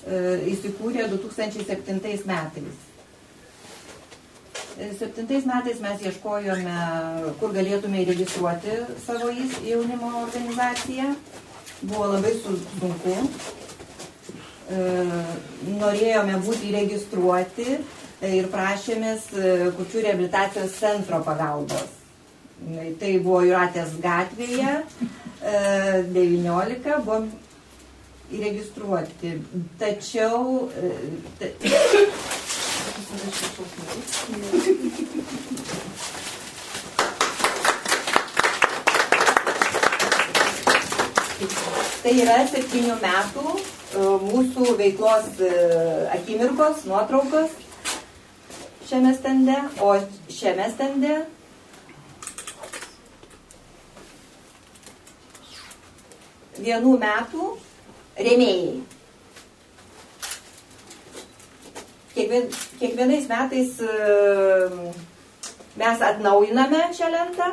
įsikūrė 2007 metais. 2007 metais mes ieškojome, kur galėtume įregistruoti savo jaunimo organizaciją. Buvo labai sunku. Norėjome būti įregistruoti ir prašėmės Kurčiųjų reabilitacijos centro pagalbos. Tai buvo Jūratės gatvėje, 19, buvom įregistruoti. Tačiau... Tai yra 7 metų mūsų veiklos akimirkos, nuotraukos šiame stende, o šiame stende vienų metų rėmėjai. Kiekvienais metais mes atnaujiname šią lentą,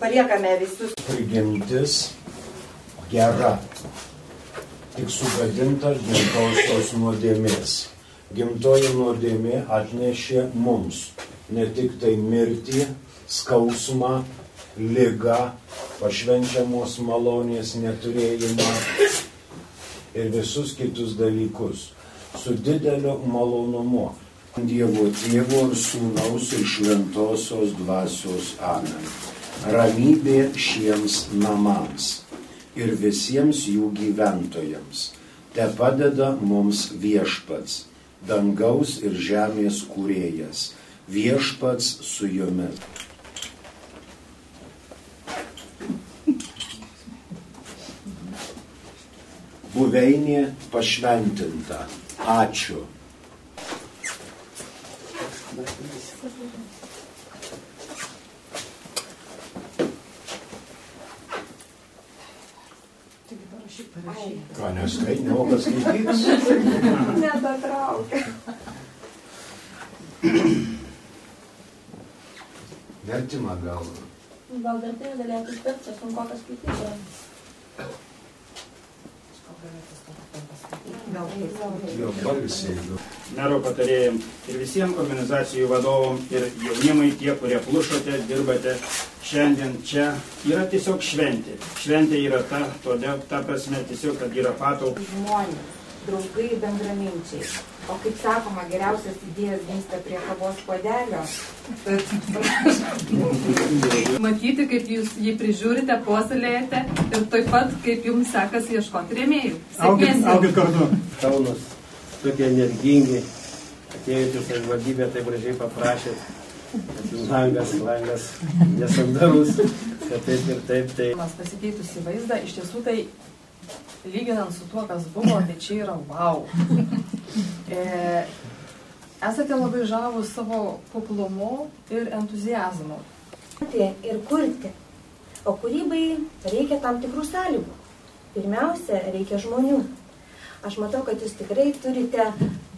paliekame visus. Prigimtis gera, tik sugadinta gimtosios nuodėmės. Gimtoji nuodėmė atnešė mums ne tik tai mirtį, skausmą, ligą, pašvenčiamos malonės neturėjimą ir visus kitus dalykus. Su dideliu malonumu. Dievo Tėvo ir Sūnaus ir Šventosios Dvasios amen. Ramybė šiems namams ir visiems jų gyventojams. Te padeda mums Viešpats, dangaus ir žemės kūrėjas. Viešpats su jumis. Buveinė pašventinta. Ačiū. Ką neskaitė, o kas skaityks? Nedatraukia. Vertimą gal. Gal vertėjai galėtų išpirkti, sunku kas skaityti. Mero patarėjim ir visiems organizacijų vadovom ir jaunimai, tie, kurie plušote, dirbate šiandien čia, yra tiesiog šventė. Šventė yra ta prasme tiesiog, kad yra patalpų. Žmonės, draugai, bendraminčiai. O kaip sakoma, geriausias idėjas gimsta prie kavos puodelio. Matyti, kaip jūs jį prižiūrite, puoselėjate ir taip pat, kaip jums sekasi ieškoti rėmėjų. Augit kartu. Kaunas, tokie energingi, atėjote į savivaldybę, taip gražiai paprašėt, kad langas nesandarus, kad taip ir taip. Mes pasikeitusi vaizdą, iš tiesų tai lyginant su tuo, kas buvo, tai čia yra wow. Esate labai žavūs savo kuklumu ir entuziazmu. Ir kurti. O kūrybai reikia tam tikrų sąlygų. Pirmiausia, reikia žmonių. Aš matau, kad jūs tikrai turite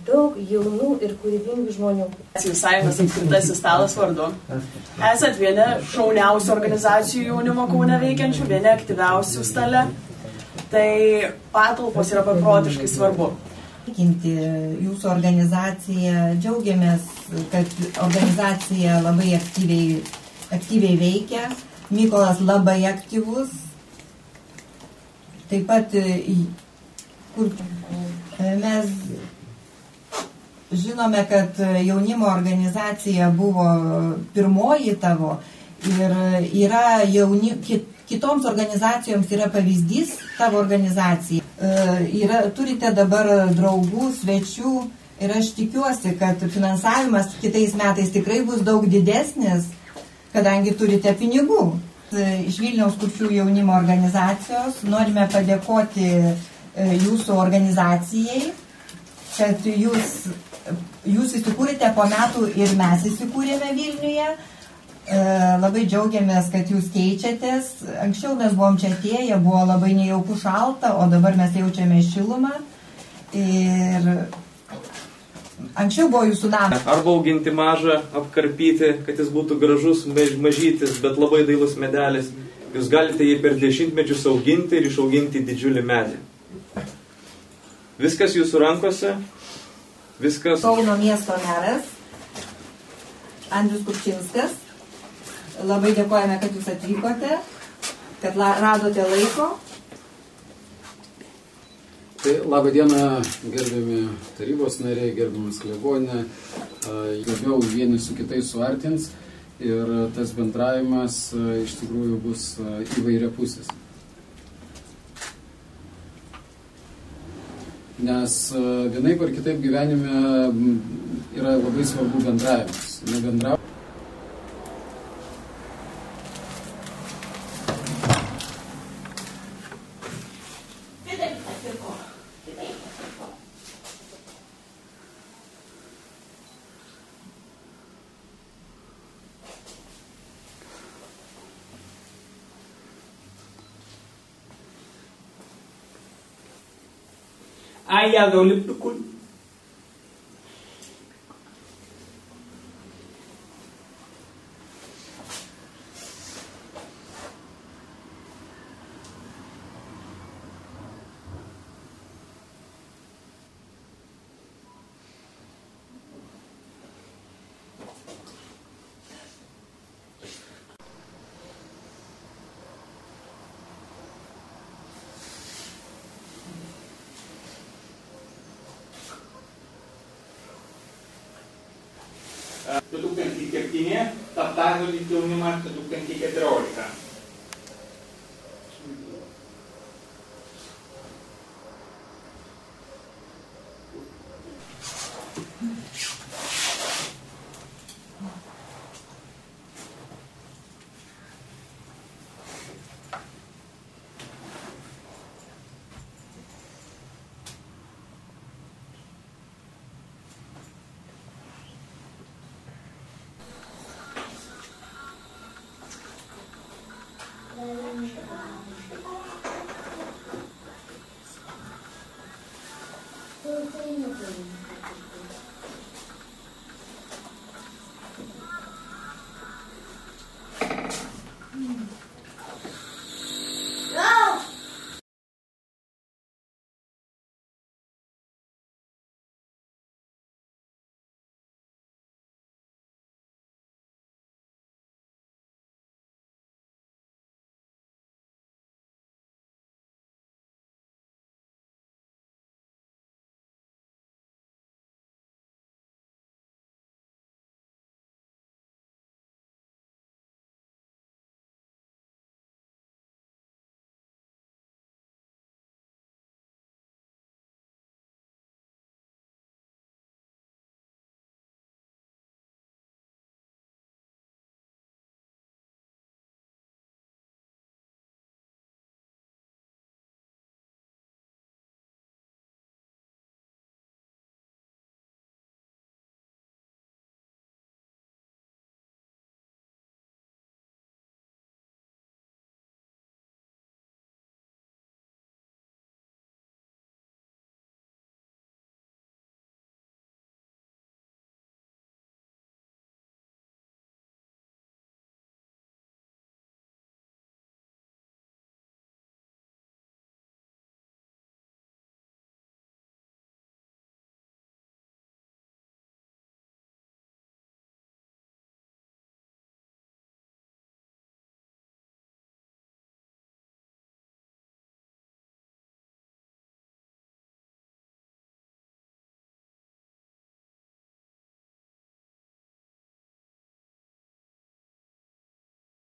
daug jaunų ir kūrybingų žmonių. Sąjungos apskritasis stalas vardu. Esat vieni šauniausių organizacijų jaunimo Kaune veikiančių, vieni aktyviausių stale. Tai patalpos yra beprotiškai svarbu. Jūsų organizacija, džiaugiamės, kad organizacija labai aktyviai veikia. Mykolas labai aktyvus. Taip pat mes žinome, kad jaunimo organizacija buvo pirmoji tavo ir yra kitoms organizacijoms yra pavyzdys tavo organizacija. Turite dabar draugų, svečių ir aš tikiuosi, kad finansavimas kitais metais tikrai bus daug didesnis, kadangi turite pinigų. Iš Vilniaus kurčiųjų jaunimo organizacijos norime padėkoti jūsų organizacijai, kad jūs įsikūrėte po metų ir mes įsikūrėme Vilniuje. Labai džiaugiamės, kad jūs keičiatės. Anksčiau mes buvom čia atėję, buvo labai nejauku šalta, o dabar mes jaučiame šilumą. Ir anksčiau buvo jūsų namas. Arba auginti mažą, apkarpyti, kad jis būtų gražus, mažytis, bet labai dailus medelis. Jūs galite jį per 10 mečius auginti ir išauginti didžiulį medį. Viskas jūsų rankose, viskas... Kauno miesto meras Andrius Kupčinskas. Labai dėkojame, kad jūs atvykote, kad radote laiko. Tai labą dieną, gerbiami tarybos nariai, gerbiamas klebonė. Labiau vieni su kitais suartins ir tas bendravimas iš tikrųjų bus įvairiapusis. Nes vienaip ar kitaip gyvenime yra labai svarbu bendravimas. Ayah dah boleh pukul. Tūkstantį 2007, Tartazo jaunimas 2014.